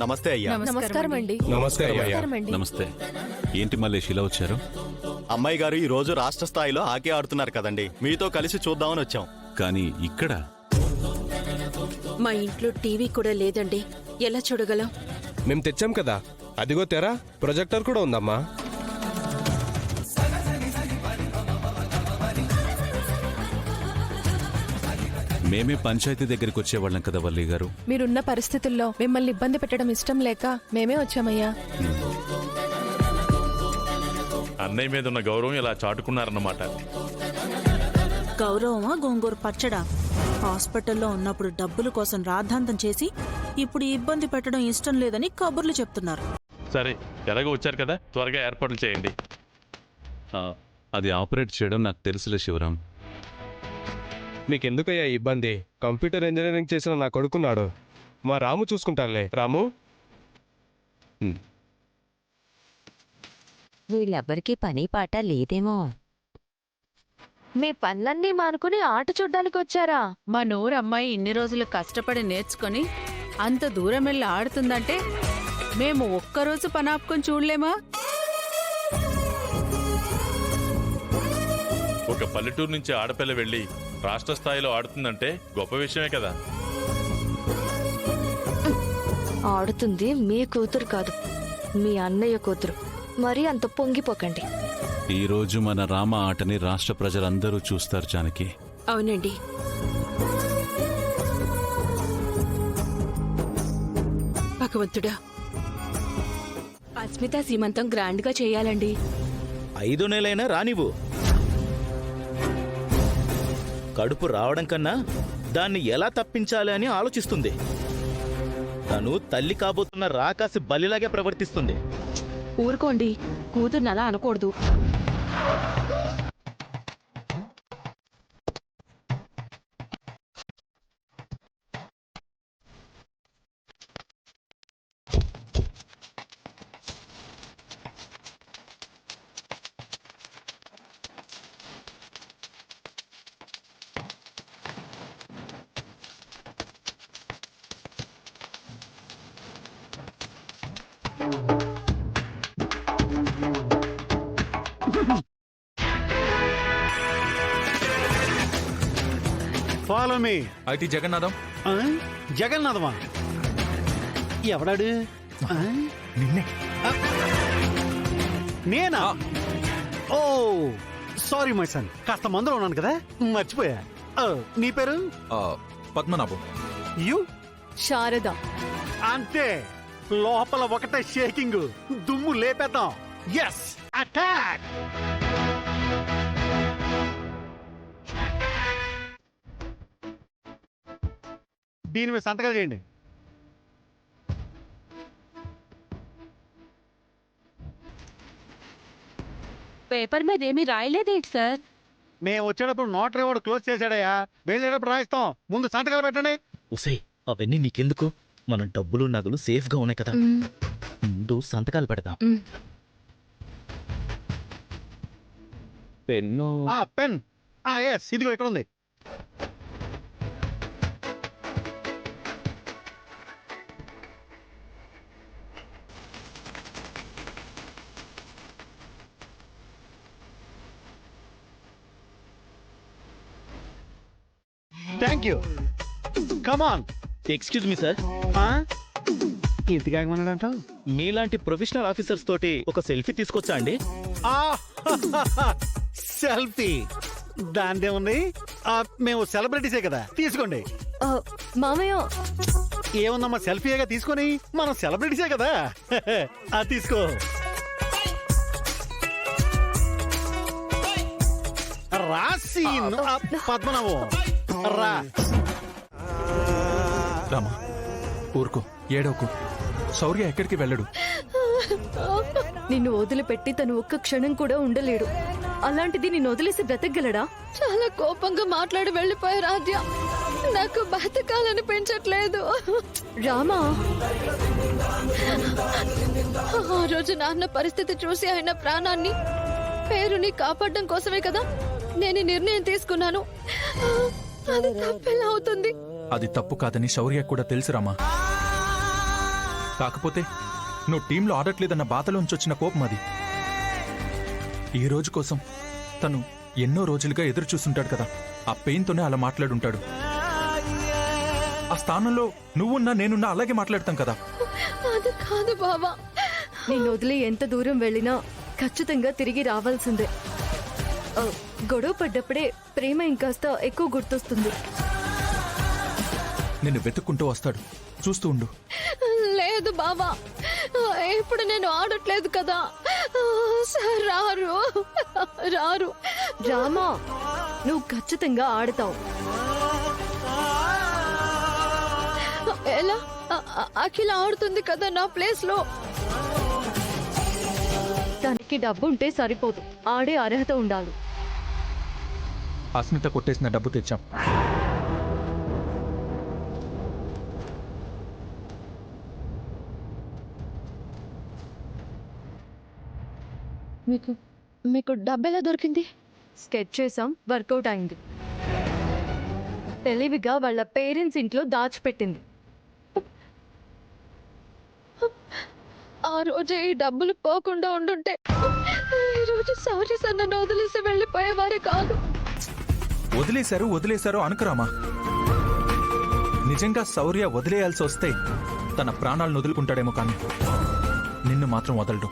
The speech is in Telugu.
నమస్తే అయ్యా. నమస్కారం అండి. నమస్తే. ఏంటి మల్లేష్ ఇలా వచ్చారు? అమ్మాయి గారు ఈ రోజు రాష్ట్ర స్థాయిలో హాకీ ఆడుతున్నారు కదండి, మీతో కలిసి చూద్దామని వచ్చాం. కానీ ఇక్కడ మా ఇంట్లో టీవీ కూడా లేదండి, ఎలా చూడగలం? మేము తెచ్చాం కదా, అదిగో తెరా, ప్రొజెక్టర్ కూడా ఉందమ్మా. మేమే పంచాయతీ దగ్గరికి వచ్చేవాళ్ళం కదా వల్లి గారు. మీరున్న పరిస్థితుల్లో మిమ్మల్ని ఇబ్బంది పెట్టడం ఇష్టం లేక మేమే వచ్చామయ్యా. అన్నయ్య మీద ఉన్న గౌరవం ఇలా చాటుకున్నారన్నమాట. గౌరవమా గోంగూర పచ్చడా? హాస్పిటల్లో ఉన్నప్పుడు డబ్బుల కోసం రాద్ధాంతం చేసి ఇప్పుడు ఇబ్బంది పెట్టడం ఇష్టం లేదని కబుర్లు చెప్తున్నారు. సరే, ఎలాగో వచ్చారు కదా, త్వరగా ఏర్పాట్లు చేయండి. అది ఆపరేట్ చేయడం నాకు తెలుసులే శివరాం. నీకెందుకయ్యా ఇబ్బంది? కంప్యూటర్ ఇంజనీరింగ్ చేసిన నా కొడుకున్నాడు, మా రాము చూసుకుంటానులే. రాము, వీళ్ళెవ్వరికీ పని పాట లేదేమో. మీ పనులన్నీ మానుకుని ఆట చూడ్డానికి వచ్చారా? మా నూరు అమ్మాయి ఇన్ని రోజులు కష్టపడి నేర్చుకుని అంత దూరం వెళ్ళి ఆడుతుందంటే మేము ఒక్కరోజు పని ఆపుకొని చూడలేమా? ఒక పల్లెటూరు నుంచి ఆడపిల్ల వెళ్ళి రాష్ట్ర స్థాయిలో ఆడుతుందంటే గొప్ప విషయమే కదా. ఆడుతుంది మీ కూతురు కాదు, మీ అన్నయ్య కూతురు. మరీ అంత పొంగిపోకండి. ఈ రోజు మన రామ ఆటని రాష్ట్ర ప్రజలందరూ చూస్తారు జానకి. అవునండి. భగవంతుడా, అస్మిత సీమంతం గ్రాండ్ గా చేయాలండి. 5 నెలలైనా రానివ్వు. కడుపు రావడం కన్నా దాన్ని ఎలా తప్పించాలి అని ఆలోచిస్తుంది. తను తల్లి కాబోతున్న రాకాసి బలిలాగే ప్రవర్తిస్తుంది. ఊరుకోండి, కూతుర్ని అలా అనకూడదు. Follow me. అయితే జగన్నాథం. జగన్నాథమా? ఎవడాడు? నిన్నే. నేనా? ఓ సారీ మై సన్, కాస్త మందులో ఉన్నాను కదా, మర్చిపోయా. నీ పేరు? పద్మనాభం. యు? శారద. అంతే, లోపల ఒకటే షేకింగ్. దుమ్ము లేపేద్దాం. Yes, attack. దీని మీద సంతకాలు చేయండి. పేపర్ మీద ఏమీ రాయలేదేంటి సార్? మేము వచ్చేటప్పుడు నోటరీ వాడు క్లోజ్ చేశాడయ్యా, వెళ్ళేటప్పుడు రాయిస్తాం. ముందు సంతకాలు పెట్టండి. ఉసే, అవన్నీ నీకెందుకు? మన డబ్బులు నగలు సేఫ్ గా ఉన్నాయి కదా, ముందు సంతకాలు పెడదాం. పెన్ను? పెన్. ఎస్, ఇదిగో ఇక్కడ ఉంది. Thank you. Come on. Excuse me sir, ఇంటికి ఆగమన్నాడంటావు? మీలాంటి ప్రొఫెషనల్ ఆఫీసర్స్ తోటి ఒక సెల్ఫీ తీసుకొచ్చా అండి? సెల్ఫీ దాందే ఉంది. మేము సెలబ్రిటీసే కదా, తీసుకోండి. మామయ్య, ఏముందమ్మా, సెల్ఫీగా తీసుకొని, మనం సెలబ్రిటీసే కదా. తీసుకో. రాసి పద్మనాభం రా. రామా, ఊరుకో, ఏడవకు. శౌర్య ఎక్కడికి వెళ్ళడు. నిన్ను వదిలిపెట్టి తను ఒక్క క్షణం కూడా ఉండలేడు. అలాంటిది నిన్ను వదిలేసి బ్రతకగలడా? చాలా కోపంగా మాట్లాడి వెళ్ళిపోయారు ఆద్య. నాకు బతకాలనిపించట్లేదు. రామా, ఆ రోజు నాన్న పరిస్థితి చూసి ఆయన ప్రాణాన్ని, పేరుని కాపాడడం కోసమే కదా నేను నిర్ణయం తీసుకున్నాను. అది తప్పెలా అవుతుంది? అది తప్పు కాదని శౌర్య కూడా తెలుసు రామా. కాకపోతే నువ్వు టీంలో ఆడట్లేదన్న బాధలోంచి వచ్చిన కోపం అది. ఈ రోజు కోసం తను ఎన్నో రోజులుగా ఎదురు చూస్తుంటాడు కదా, ఆ పెయిన్తోనే అలా మాట్లాడుంటాడు. ఆ స్థానంలో నువ్వున్నా నేనున్నా అలాగే మాట్లాడతాం కదా. అది కాదు బావా, నేను వదిలి ఎంత దూరం వెళ్ళినా ఖచ్చితంగా తిరిగి రావాల్సిందే. గొడవ పడ్డప్పుడే ప్రేమ ఇంకాస్త ఎక్కువ గుర్తొస్తుంది. నిన్ను వెతుక్కుంటూ వస్తాడు, చూస్తూ ఉండు. లేదు బావా, ఇప్పుడు నేను ఆడట్లేదు కదా. రారు రారు. రామా, నువ్వు ఖచ్చితంగా ఆడతావు. ఎలా? అఖిల ఆడుతుంది కదా నా ప్లేస్ లో. తనకి డబ్బు ఉంటే సరిపోదు, ఆడే అర్హత ఉండాలి. అస్మిత కొట్టేసిన డబ్బు తెచ్చాం. మీకు డబ్బు ఎలా దొరికింది? స్కెచ్ చేసాం, వర్కౌట్ అయింది. తెలివిగా వాళ్ళ పేరెంట్స్ ఇంట్లో దాచిపెట్టింది. ఆ రోజే ఈ డబ్బులు పోకుండా ఉండుంటే ఈ రోజు సారీ సార్ నన్ను వదిలేసి వెళ్ళిపోయేవారే కాదు. వదిలేశారు అనుకురామా. నిజంగా శౌర్య వదిలేయాల్సి వస్తే తన ప్రాణాలను వదులుకుంటాడేమో కానీ నిన్ను మాత్రం వదలడు.